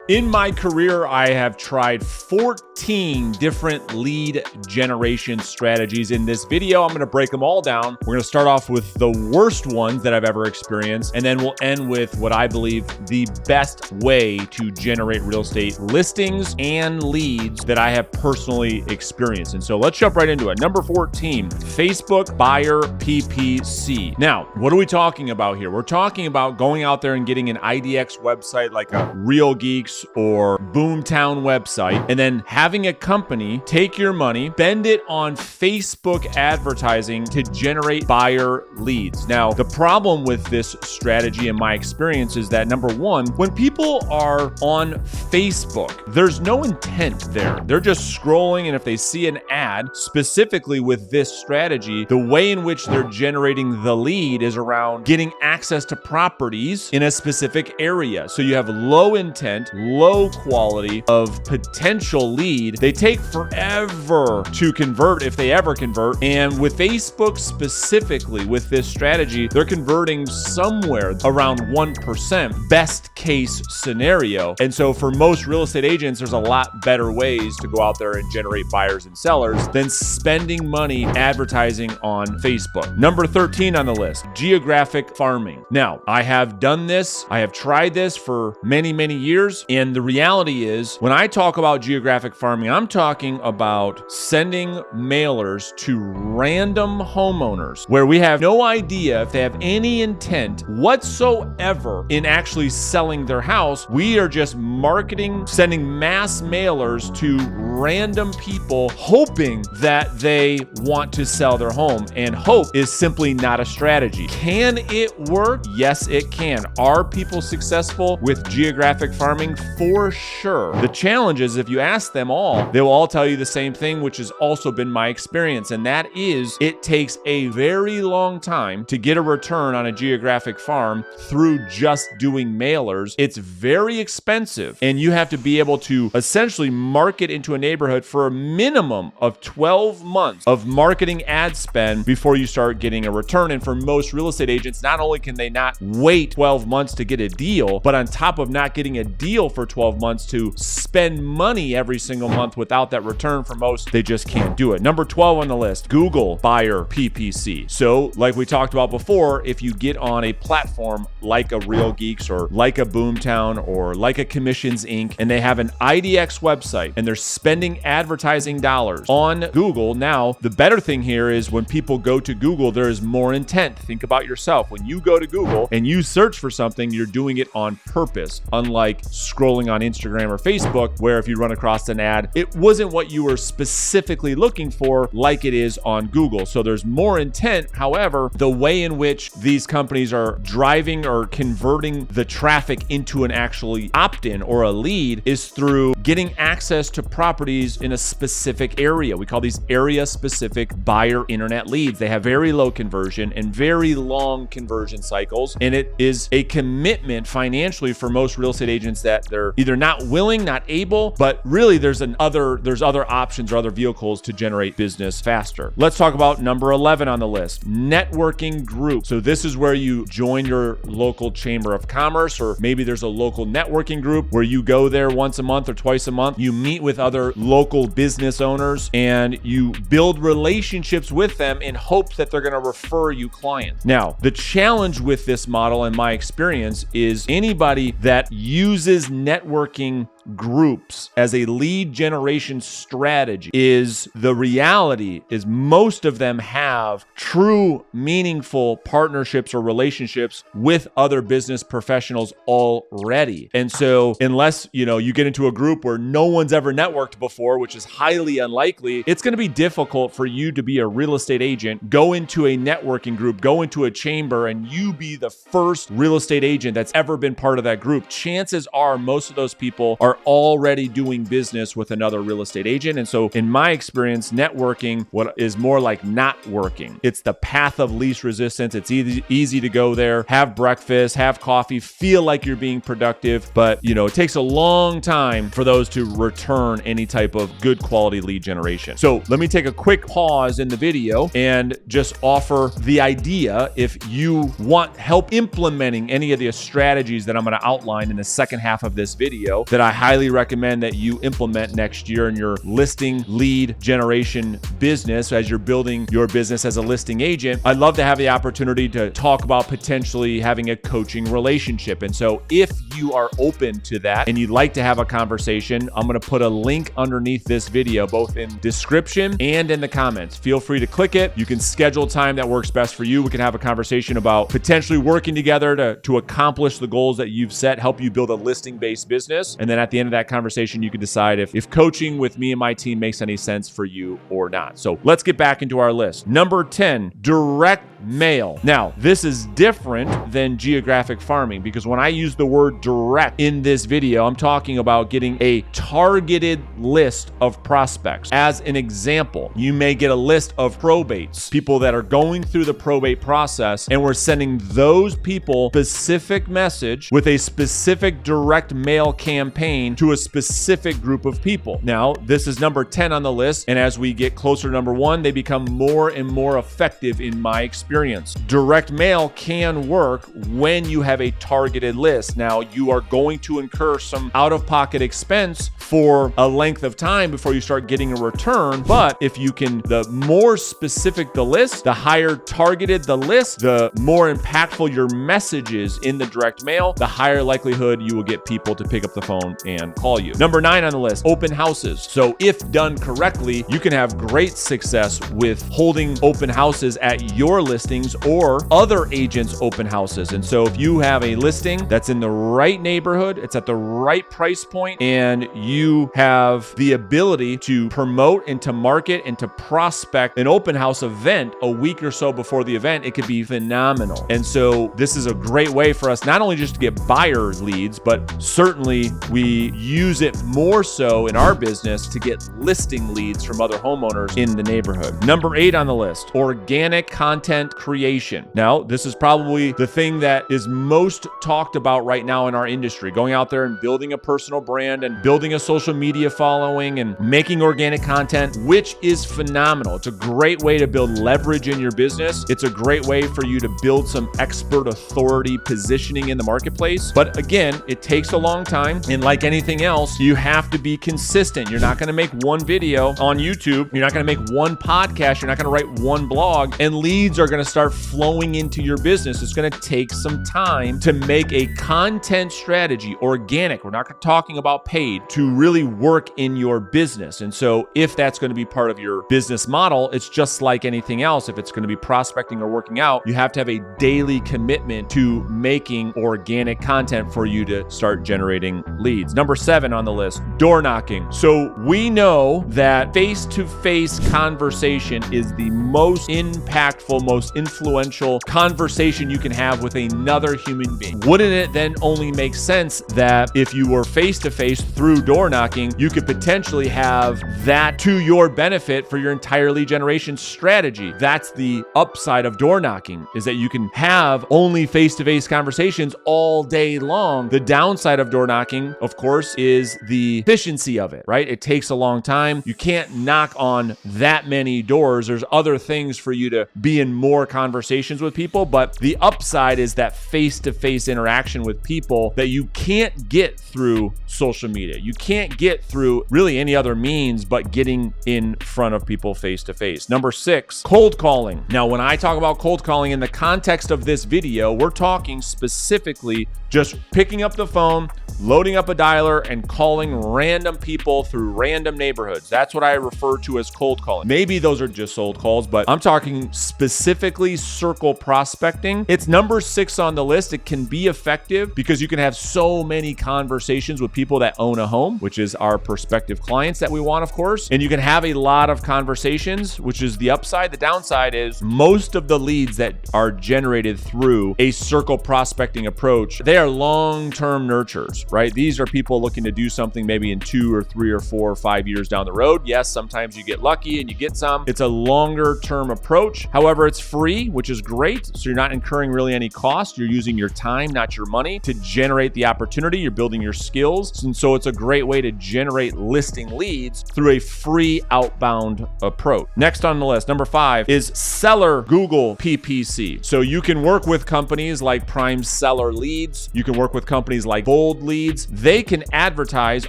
In my career, I have tried 14 different lead generation strategies. In this video, I'm going to break them all down. We're going to start off with the worst ones that I've ever experienced, and then we'll end with what I believe the best way to generate real estate listings and leads that I have personally experienced. And so let's jump right into it. Number 14, Facebook Buyer PPC. Now, what are we talking about here? We're talking about going out there and getting an IDX website like a Real Geeks or Boomtown website, and then having a company take your money, spend it on Facebook advertising to generate buyer leads. Now, the problem with this strategy in my experience is that number one, when people are on Facebook, there's no intent there. They're just scrolling, and if they see an ad, specifically with this strategy, the way in which they're generating the lead is around getting access to properties in a specific area. So you have low intent, low quality of potential lead. They take forever to convert if they ever convert. And with Facebook specifically, with this strategy, they're converting somewhere around 1%, best case scenario. And so for most real estate agents, there's a lot better ways to go out there and generate buyers and sellers than spending money advertising on Facebook. Number 13 on the list, geographic farming. Now, I have done this. I have tried this for many, many years. And the reality is, when I talk about geographic farming, I'm talking about sending mailers to random homeowners where we have no idea if they have any intent whatsoever in actually selling their house. We are just marketing, sending mass mailers to random people, hoping that they want to sell their home. And hope is simply not a strategy. Can it work? Yes, it can. Are people successful with geographic farming? For sure. The challenge is, if you ask them all, they will all tell you the same thing, which has also been my experience. And that is, it takes a very long time to get a return on a geographic farm through just doing mailers. It's very expensive, and you have to be able to essentially market into a neighborhood for a minimum of 12 months of marketing ad spend before you start getting a return. And for most real estate agents, not only can they not wait 12 months to get a deal, but on top of not getting a deal for 12 months, to spend money every single month without that return, for most, they just can't do it. Number 12 on the list, Google Buyer PPC. So like we talked about before, if you get on a platform like a Real Geeks or like a Boomtown or like a Commissions Inc., and they have an IDX website and they're spending advertising dollars on Google. Now, the better thing here is when people go to Google, there is more intent. Think about yourself. When you go to Google and you search for something, you're doing it on purpose, unlike scrolling on Instagram or Facebook, where if you run across an ad, it wasn't what you were specifically looking for like it is on Google. So there's more intent. However, the way in which these companies are driving or converting the traffic into an actually opt-in or a lead is through getting access to properties in a specific area. We call these area-specific buyer internet leads. They have very low conversion and very long conversion cycles, and it is a commitment financially for most real estate agents that they're either not willing, not able, but really there's other options or other vehicles to generate business faster. Let's talk about number 11 on the list, networking group. So this is where you join your local chamber of commerce, or maybe there's a local networking group where you go there once a month or twice a month. You meet with other local business owners and you build relationships with them in hopes that they're going to refer you clients. Now, the challenge with this model, in my experience, is anybody that uses networking groups as a lead generation strategy, is the reality is most of them have true meaningful partnerships or relationships with other business professionals already. And so unless you get into a group where no one's ever networked before, which is highly unlikely, it's going to be difficult for you to be a real estate agent, go into a networking group, go into a chamber, and you be the first real estate agent that's ever been part of that group. Chances are most of those people are already doing business with another real estate agent. And so in my experience, networking, what is more like not working. It's the path of least resistance. It's easy to go there, have breakfast, have coffee, feel like you're being productive, but it takes a long time for those to return any type of good quality lead generation. So let me take a quick pause in the video and just offer the idea, if you want help implementing any of the strategies that I'm going to outline in the second half of this video, that I highly recommend that you implement next year in your listing lead generation business as you're building your business as a listing agent. I'd love to have the opportunity to talk about potentially having a coaching relationship. And so if you are open to that and you'd like to have a conversation, I'm going to put a link underneath this video, both in description and in the comments. Feel free to click it. You can schedule time that works best for you. We can have a conversation about potentially working together to accomplish the goals that you've set, help you build a listing-based business. And then at the end of that conversation, you can decide if coaching with me and my team makes any sense for you or not. So let's get back into our list. Number 10, direct mail. Now, this is different than geographic farming because when I use the word direct in this video, I'm talking about getting a targeted list of prospects. As an example, you may get a list of probates, people that are going through the probate process, and we're sending those people specific message with a specific direct mail campaign to a specific group of people. Now, this is number 10 on the list, and as we get closer to number 1, they become more and more effective in my experience. Direct mail can work when you have a targeted list. Now, you are going to incur some out-of-pocket expense for a length of time before you start getting a return, but if you can, the more specific the list, the higher targeted the list, the more impactful your message is in the direct mail, the higher likelihood you will get people to pick up the phone and call you. Number 9 on the list, open houses. So if done correctly, you can have great success with holding open houses at your listings or other agents' open houses. And so if you have a listing that's in the right neighborhood, it's at the right price point, and you have the ability to promote and to market and to prospect an open house event a week or so before the event, it could be phenomenal. And so this is a great way for us not only just to get buyer leads, but certainly we use it more so in our business to get listing leads from other homeowners in the neighborhood. Number 8 on the list, organic content creation. Now, this is probably the thing that is most talked about right now in our industry, going out there and building a personal brand and building a social media following and making organic content, which is phenomenal. It's a great way to build leverage in your business. It's a great way for you to build some expert authority positioning in the marketplace. But again, it takes a long time. And like anything else, you have to be consistent. You're not going to make one video on YouTube. You're not going to make one podcast. You're not going to write one blog, and leads are going to start flowing into your business. It's going to take some time to make a content strategy organic. We're not talking about paid, to really work in your business. And so if that's going to be part of your business model, it's just like anything else. If it's going to be prospecting or working out, you have to have a daily commitment to making organic content for you to start generating leads. Number 7 on the list, door knocking. So we know that face-to-face conversation is the most impactful, most influential conversation you can have with another human being. Wouldn't it then only make sense that if you were face-to-face through door knocking, you could potentially have that to your benefit for your entire lead generation strategy? That's the upside of door knocking, is that you can have only face-to-face conversations all day long. The downside of door knocking, of course, is the efficiency of it, right? It takes a long time. You can't knock on that many doors. There's other things for you to be in more conversations with people, but the upside is that face-to-face interaction with people that you can't get through social media. You can't get through really any other means but getting in front of people face-to-face. Number 6, cold calling. Now, when I talk about cold calling in the context of this video, we're talking specifically just picking up the phone, loading up a dialer, and calling random people through random neighborhoods. That's what I refer to as cold calling. Maybe those are just sold calls, but I'm talking specifically circle prospecting. It's number 6 on the list. It can be effective because you can have so many conversations with people that own a home, which is our prospective clients that we want, of course. And you can have a lot of conversations, which is the upside. The downside is most of the leads that are generated through a circle prospecting approach, they are long-term nurtures, right? These are people looking to do something maybe in 2 or 3 or 4 or 5 years down the road. Yes, sometimes you get lucky and you get some. It's a longer-term approach. However, it's free, which is great. So you're not incurring really any cost. You're using your time, not your money, to generate the opportunity. You're building your skills. And so it's a great way to generate listing leads through a free outbound approach. Next on the list, number 5 is seller Google PPC. So you can work with companies like Prime Seller Leads. You can work with companies like Bold Leads. They can advertise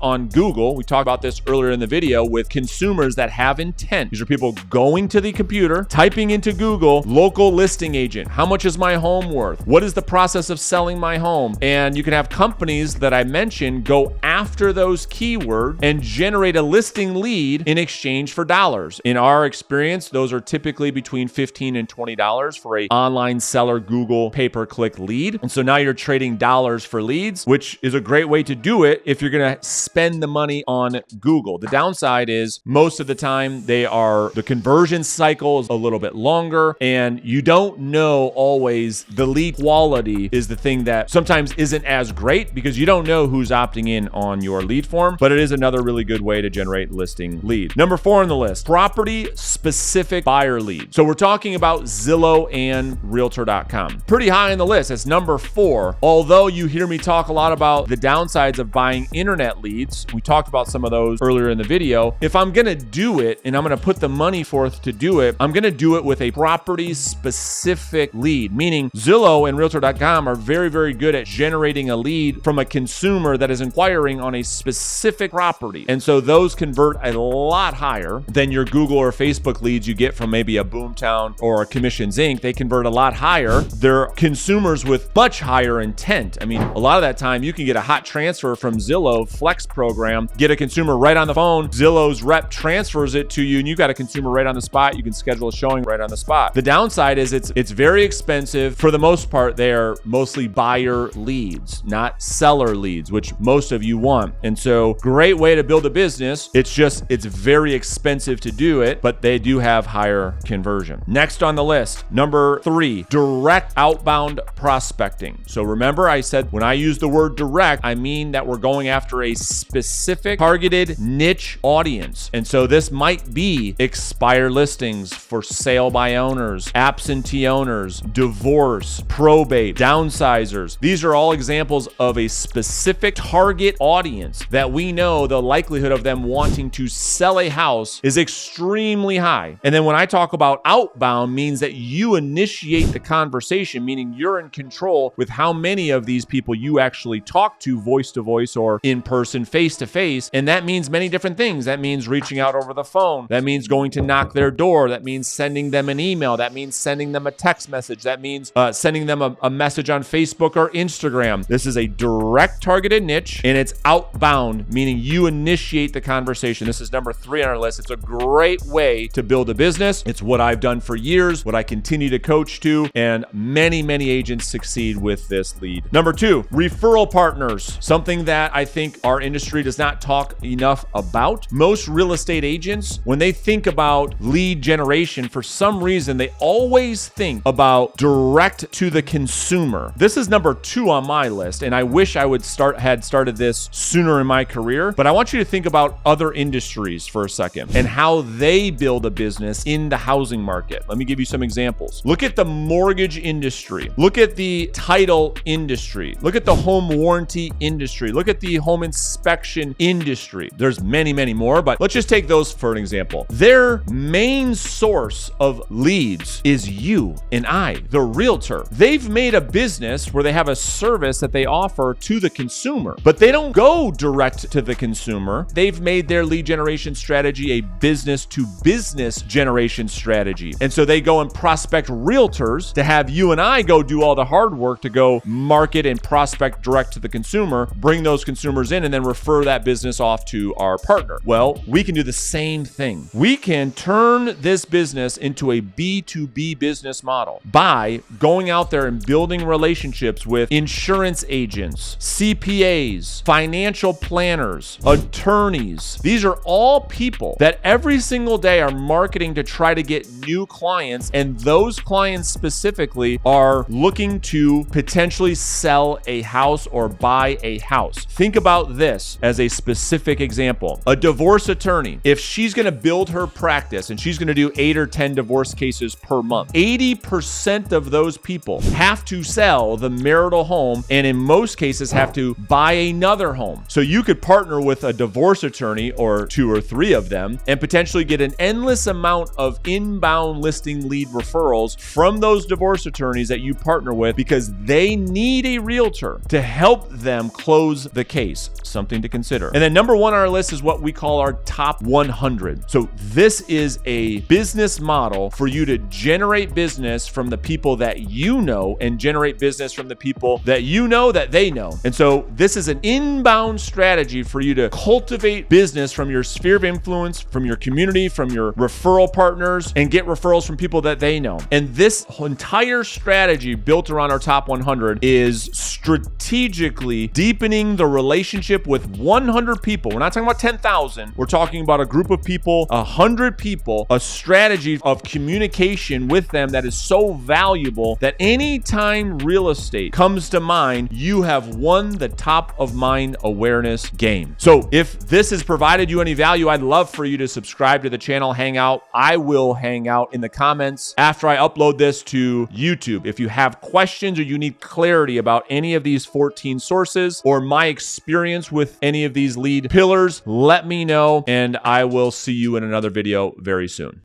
on Google. We talked about this earlier in the video with consumers that have intent. These are people going to the computer, typing into Google, local listing agent. How much is my home worth? What is the process of selling my home? And you can have companies that I mentioned go after those keywords and generate a listing lead in exchange for dollars. In our experience, those are typically between $15 and $20 for an online seller Google pay-per-click lead. And so now you're trading dollars for leads, which is a great way to do it if you're going to spend the money on Google. The downside is most of the time the conversion cycle is a little bit longer, and you don't know always the lead quality is the thing that sometimes isn't as great because you don't know who's opting in on your lead form, but it is another really good way to generate listing lead. Number 4 on the list, property specific buyer lead. So we're talking about Zillow and Realtor.com. Pretty high on the list. It's number 4. Although you hear me talk a lot about the downsides of buying internet leads, we talked about some of those earlier in the video. If I'm going to do it and I'm going to put the money forth to do it, I'm going to do it with a property specific lead, meaning Zillow and Realtor.com are very, very good at generating a lead from a consumer that is inquiring on a specific property. And so those convert a lot higher than your Google or Facebook leads you get from maybe a Boomtown or a Commissions Inc. They convert a lot higher. They're consumers with much higher intent. I mean, a lot of that time you can get a hot transfer from Zillow Flex program, get a consumer right on the phone. Zillow's rep transfers it to you and you got a consumer right on the spot. You can schedule a showing right on the spot. The downside is it's very expensive. For the most part, they are mostly buyer leads, not seller leads, which most of you want. And so great way to build a business. It's very expensive to do it, but they do have higher conversion. Next on the list, number 3, direct outbound prospecting. So remember I said when I use the word direct, I mean that we're going after a specific targeted niche audience. And so this might be expired listings, for sale by owners, absentee owners, divorce, probate, downsizers. These are all examples of a specific target audience that we know the likelihood of them wanting to sell a house is extremely high. And then when I talk about outbound, means that you initiate the conversation, meaning you're in control with how many of these people you actually talk to voice to voice or in person, face to face. And that means many different things. That means reaching out over the phone. That means going to knock their door. That means sending them an email. That means sending them a text message. That means sending them a message on Facebook or Instagram. This is a direct targeted niche and it's outbound, meaning you initiate the conversation. This is number 3 on our list. It's a great way to build a business. It's what I've done for years, what I continue to coach to, and many, many agents succeed with this lead. Number 2, referral partners. Something that I think our industry does not talk enough about. Most real estate agents, when they think about lead generation, for some reason, they always think about direct to the consumer. This is number 2 on my list, and I wish I would had started this sooner in my career, but I want you to think about other industries for a second and how they build a business in the housing market. Let me give you some examples. Look at the mortgage industry. Look at the title industry. Look at the home warranty industry. Look at the home inspection industry. There's many, many more, but let's just take those for an example. Their main source of leads is you and I, the realtor. They've made a business where they have a service that they offer to the consumer, but they don't go direct to the consumer. They've made their lead generation strategy a business to business generation strategy. And so they go and prospect realtors to have you and I go do all the hard work to go market and prospect direct to the consumer, bring those consumers in, and then refer that business off to our partner. Well, we can do the same thing. We can turn this business into a B2B business model by going out there and building relationships with insurance agents, CPAs, financial planners, attorneys. These are all people that every single day are marketing to try to get new clients, and those clients specifically are looking to potentially sell a house or buy a house. Think about this as a specific example. A divorce attorney, if she's going to build her practice and she's going to do 8 or 10 divorce cases per month. 80% of those people have to sell the marital home, and in most cases have to buy another home. So you could partner with a divorce attorney or 2 or 3 of them and potentially get an endless amount of inbound listing lead referrals from those divorce attorneys that you partner with, because they need a realtor to help them close the case. Something to consider. And then number 1 on our list is what we call our top 100. So this is a business model for you to generate business from the people that you know and generate business from the people that you know that they know. And so this is an inbound strategy for you to cultivate business from your sphere of influence, from your community, from your referral partners, and get referrals from people that they know. And this entire strategy built around our top 100 is strategically deepening the relationship with 100 people. We're not talking about 10,000. We're talking about a group of people, 100 people, a strategy of communication with them that is so valuable that anytime real estate comes to mind, you have won the top of mind awareness game. So if this has provided you any value, I'd love for you to subscribe to the channel, hang out. I will hang out in the comments after I upload this to YouTube. If you have questions or you need clarity about any of these 14 sources or my experience with any of these lead pillars, let me know, and I will see you in another video very soon.